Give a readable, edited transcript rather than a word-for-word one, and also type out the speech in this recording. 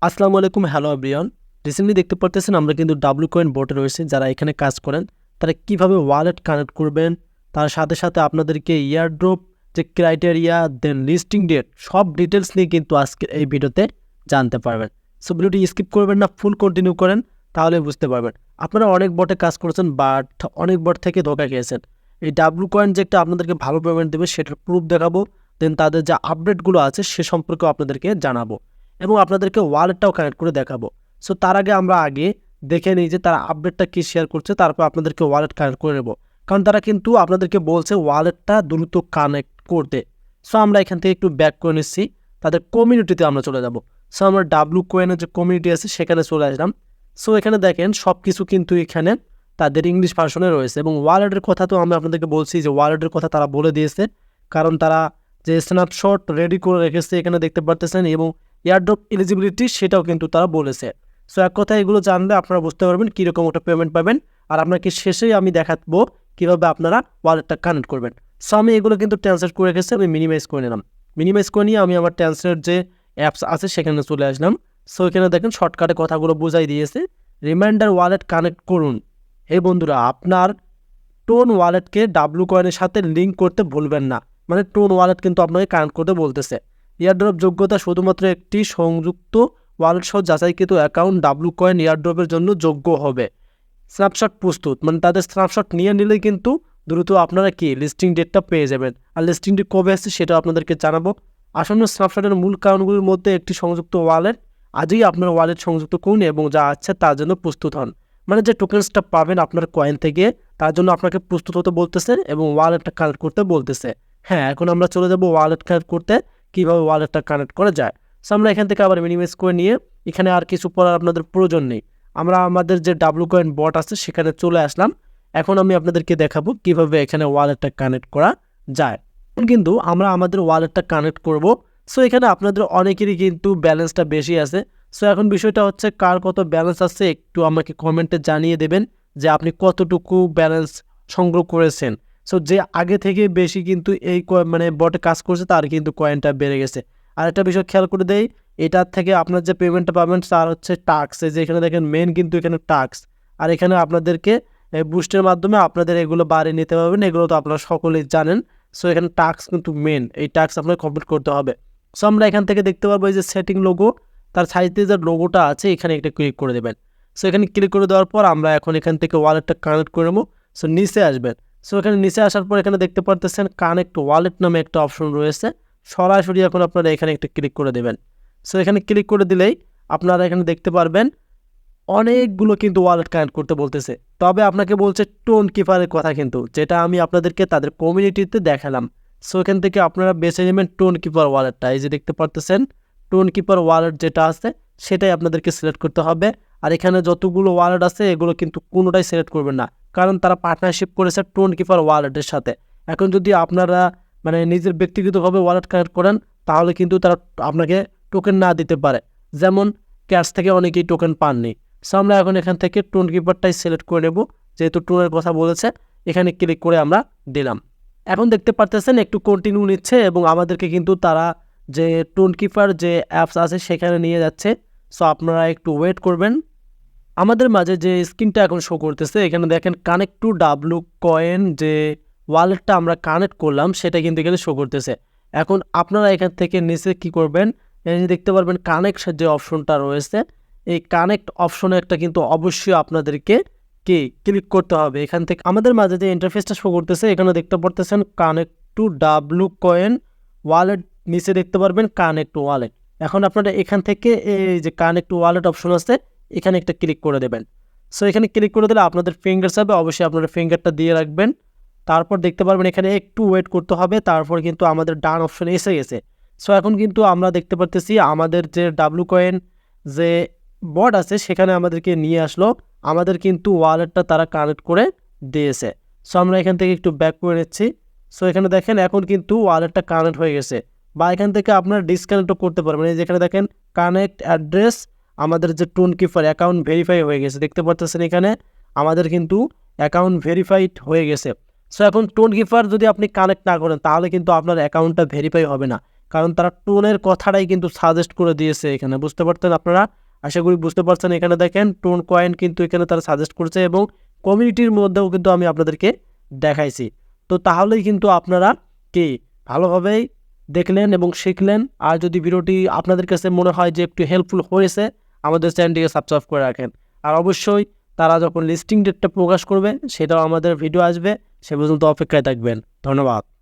আসসালামু আলাইকুম, hello everyone. Recently দেখতে পারতেছেন আমরা কিন্তু ডাব্লু কয়েন বোটে রয়েছে যারা এখানে কাজ করেন। তারা কিভাবে ওয়ালেট কানেক্ট করবেন, তার সাথে সাথে আপনাদেরকে ইয়ারড্রপ যে ক্রাইটেরিয়া, দেন লিস্টিং ডেট, সব ডিটেলস নিয়ে কিন্তু আজকে এই ভিডিওতে জানতে পারবেন। সো ভিডিওটি স্কিপ করবেন না, ফুল কন্টিনিউ করেন, তাহলে বুঝতে পারবেন। আপনারা অনেক বটে কাজ করেছেন বাট অনেক বট থেকে ধোকা খেয়েছেন। এই ডাব্লু কয়েন যে একটা আপনাদেরকে ভালো পেমেন্ট দেবে সেটার প্রুফ দেখাবো, দেন তাদের যে আপডেটগুলো আছে সে সম্পর্কেও আপনাদেরকে জানাবো এবং আপনাদেরকে ওয়ালেটটাও কানেক্ট করে দেখাবো। সো তার আগে আমরা দেখে নিই যে তারা আপডেটটা কী শেয়ার করছে, তারপর আপনাদেরকে ওয়ালেট কানেক্ট করে নেবো। কারণ তারা কিন্তু আপনাদেরকে বলছে ওয়ালেটটা দ্রুত কানেক্ট করতে। সো আমরা এখান থেকে একটু ব্যাক করে নিচ্ছি, তাদের কমিউনিটিতে আমরা চলে যাব। সো আমরা ডাব্লু কয়েনের যে কমিউনিটি আছে সেখানে চলে আসলাম। সো এখানে দেখেন সব কিছু কিন্তু এখানে তাদের ইংলিশ ভার্সনে রয়েছে এবং ওয়ালেটের কথা তো আমরা আপনাদেরকে বলছি যে ওয়ালেটের কথা তারা বলে দিয়েছে, কারণ তারা যে স্ন্যাপশট রেডি করে রেখেছে এখানে দেখতে পারতেছেন এবং এয়ারড্রপ এলিজিবিলিটি সেটাও কিন্তু তারা বলেছে। সো এক কথা এগুলো জানলে আপনারা বুঝতে পারবেন কীরকম ওটা পেমেন্ট পাবেন, আর আপনাকে শেষেই আমি দেখাবো কীভাবে আপনারা ওয়ালেটটা কানেক্ট করবেন। সো আমি এগুলো কিন্তু ট্রান্সলেট করে রেখেছি, আমি মিনিমাইজ করে নিলাম। মিনিমাইজ করে নিয়ে আমি আমার ট্রান্সলেট যে অ্যাপস আছে সেখানে চলে আসলাম। সো এখানে দেখেন শর্টকাটে কথাগুলো বোঝাই দিয়েছে। রিমাইন্ডার ওয়ালেট কানেক্ট করুন। এই বন্ধুরা, আপনার টোন ওয়ালেটকে ডাব্লু কয়েনের সাথে লিঙ্ক করতে ভুলবেন না। মানে টোন ওয়ালেট কিন্তু আপনাকে কানেক্ট করতে বলতেছে। এয়ারড্রপ যোগ্যতা শুধুমাত্র একটি সংযুক্ত ওয়ালেট সহ যাচাইকৃত অ্যাকাউন্ট ডাব্লু কয়েন এয়ারড্রপের জন্য যোগ্য হবে। স্ন্যাপশট প্রস্তুত, মানে তাদের স্ন্যাপশট নিয়ে নিলেই কিন্তু দ্রুত আপনারা লিস্টিং ডেটটা পেয়ে যাবেন। আর লিস্টিং ডেট কবে আসছে সেটা আপনাদেরকে জানাবো। আসন্ন স্ন্যাপশটের মূল কারণগুলির মধ্যে একটি সংযুক্ত ওয়ালেট। আজই আপনার ওয়ালেট সংযুক্ত করুন এবং যা আছে তার জন্য প্রস্তুত হন। মানে যে টোকেন্সটা পাবেন আপনার কয়েন থেকে তার জন্য আপনাকে প্রস্তুত হতে বলতেছে এবং ওয়ালেটটা কানেক্ট করতে বলতেছে। হ্যাঁ, এখন আমরা চলে যাব ওয়ালেট কানেক্ট করতে, কীভাবে ওয়ালেটটা কানেক্ট করা যায়। সো আমরা এখান থেকে আবার মিনিমাইজ করে নিয়ে এখানে আর কিছু পড়ার আপনাদের প্রয়োজন নেই। আমরা আমাদের যে ডাব্লু কয়েন বট আছে সেখানে চলে আসলাম। এখন আমি আপনাদেরকে দেখাবো কিভাবে এখানে ওয়ালেটটা কানেক্ট করা যায়। এখন কিন্তু আমরা আমাদের ওয়ালেটটা কানেক্ট করব। সো এখানে আপনাদের অনেকেরই কিন্তু ব্যালেন্সটা বেশি আছে। সো এখন বিষয়টা হচ্ছে কার কত ব্যালেন্স আছে একটু আমাকে কমেন্টে জানিয়ে দেবেন যে আপনি কতটুকু ব্যালেন্স সংগ্রহ করেছেন। সো যে আগে থেকে বেশি কিন্তু এই মানে বটে কাজ করছে তার কিন্তু কয়েনটা বেড়ে গেছে। আর একটা বিষয় খেয়াল করে দেই, এটার থেকে আপনার যে পেমেন্টটা পাবেন তার হচ্ছে টাক্স। এই যে এখানে দেখেন মেন কিন্তু এখানে টাক্স, আর এখানে আপনাদেরকে বুস্টের মাধ্যমে আপনাদের এগুলো বাড়িয়ে নিতে পারবেন। এগুলো তো আপনারা সকলেই জানেন। সো এখানে টাক্স কিন্তু মেন, এই টাক্স আপনাকে কমপ্লিট করতে হবে। সো আমরা এখান থেকে দেখতে পারবো এই যে সেটিং লোগো, তার সাইডে যে লোগোটা আছে এখানে একটা ক্লিক করে দেবেন। সো এখানে ক্লিক করে দেওয়ার পর আমরা এখন এখান থেকে ওয়ালেটটা কানেক্ট করে নেবো। সো নিচে আসবেন। সো এখানে নিচে আসার পর এখানে দেখতে পারতেছেন কানেক্ট ওয়ালেট নামে একটা অপশন রয়েছে। সরাসরি এখন আপনারা এখানে একটা ক্লিক করে দেবেন। সো এখানে ক্লিক করে দিলেই আপনারা এখানে দেখতে পারবেন অনেকগুলো কিন্তু ওয়ালেট কানেক্ট করতে বলতেছে। তবে আপনাকে বলছে টোন কিপারের কথা, কিন্তু যেটা আমি আপনাদেরকে তাদের কমিউনিটিতে দেখালাম। সো এখান থেকে আপনারা বেছে নেবেন টোন কিপার ওয়ালেটটা। এই যে দেখতে পারতেছেন টোন কিপার ওয়ালেট যেটা আছে সেটাই আপনাদেরকে সিলেক্ট করতে হবে। আর এখানে যতগুলো ওয়ালেট আছে এগুলো কিন্তু কোনোটাই সিলেক্ট করবেন না, কারণ তারা পার্টনারশিপ করেছে টোন কিপার ওয়ালেটের সাথে। এখন যদি আপনারা মানে নিজের ব্যক্তিগতভাবে ওয়ালেট কানেক্ট করেন তাহলে কিন্তু তারা আপনাকে টোকেন না দিতে পারে, যেমন ক্যাশ থেকে অনেকেই টোকেন পাননি। সো আমরা এখন এখান থেকে টোন কিপারটাই সিলেক্ট করে নেব, যেহেতু টোনের কথা বলেছে। এখানে ক্লিক করে আমরা দিলাম। এখন দেখতে পারতেছেন একটু কন্টিনিউ নিচ্ছে এবং আমাদেরকে কিন্তু তারা যে টোন কিপার যে অ্যাপস আছে সেখানে নিয়ে যাচ্ছে। সো আপনারা একটু ওয়েট করবেন। আমাদের মাঝে যে স্ক্রিনটা এখন শো করতেছে এখানে দেখেন কানেক্ট টু ডাব্লু কয়েন, যে ওয়ালেটটা আমরা কানেক্ট করলাম সেটা কিন্তু এখানে শো করতেছে। এখন আপনারা এখান থেকে নিচে কি করবেন, এই যে দেখতে পারবেন কানেক্ট যে অপশনটা রয়েছে, এই কানেক্ট অপশনে একটা কিন্তু অবশ্যই আপনাদেরকে ক্লিক করতে হবে। এখান থেকে আমাদের মাঝে যে ইন্টারফেসটা শো করতেছে এখানে দেখতে পারতেছেন connect to W coin wallet, নিচে দেখতে পারবেন কানেক্ট ওয়ালেট। এখন আপনারা এখান থেকে এই যে কানেক্ট ওয়ালেট অপশন আছে এখানে একটা ক্লিক করে দেবেন। সো এখানে ক্লিক করে দিলে আপনাদের ফিঙ্গার যাবে, অবশ্যই আপনারা ফিঙ্গারটা দিয়ে রাখবেন। তারপর দেখতে পারবেন এখানে একটু ওয়েট করতে হবে, তারপর কিন্তু আমাদের ডান অপশনে এসে গেছে। সো এখন কিন্তু আমরা দেখতে পারতেছি আমাদের যে ডাব্লু কয়েন যে বট আছে সেখানে আমাদেরকে নিয়ে আসলো, আমাদের কিন্তু ওয়ালেটটা তারা কানেক্ট করে দিয়েছে। সো আমরা এখান থেকে একটু ব্যাক করে নিচ্ছি। সো এখানে দেখেন এখন কিন্তু ওয়ালেটটা কানেক্ট হয়ে গেছে, বা এখান থেকে আপনারা ডিসকানেক্টও করতে পারবেন। এই যেখানে দেখেন কানেক্ট অ্যাড্রেস, আমাদের যে টোন কিপার অ্যাকাউন্ট ভেরিফাই হয়ে গেছে, দেখতে পাচ্ছেন এখানে আমাদের কিন্তু অ্যাকাউন্ট ভেরিফাইড হয়ে গেছে। সো এখন টোন কিপার যদি আপনি কানেক্ট না করেন তাহলে কিন্তু আপনার অ্যাকাউন্টটা ভেরিফাই হবে না। কারণ তারা টোনের কথাটাই কিন্তু সাজেস্ট করে দিয়েছে এখানে, বুঝতে পারতেন আপনারা? আশা করি বুঝতে পারছেন। এখানে দেখেন টোন কয়েন কিন্তু এখানে তারা সাজেস্ট করেছে এবং কমিউনিটির মধ্যেও কিন্তু আমি আপনাদেরকে দেখাইছি। তো তাহলেই কিন্তু আপনারা কি ভালোভাবেই দেখলেন এবং শিখলেন। আর যদি ভিডিওটি আপনাদের কাছে মনে হয় যে একটু হেল্পফুল হয়েছে, আমাদের চ্যানেলটিকে সাবস্ক্রাইব করে রাখেন। আর অবশ্যই তারা যখন লিস্টিং ডেটটা প্রকাশ করবে সেটাও আমাদের ভিডিও আসবে, সে পর্যন্ত অপেক্ষায় থাকবেন। ধন্যবাদ।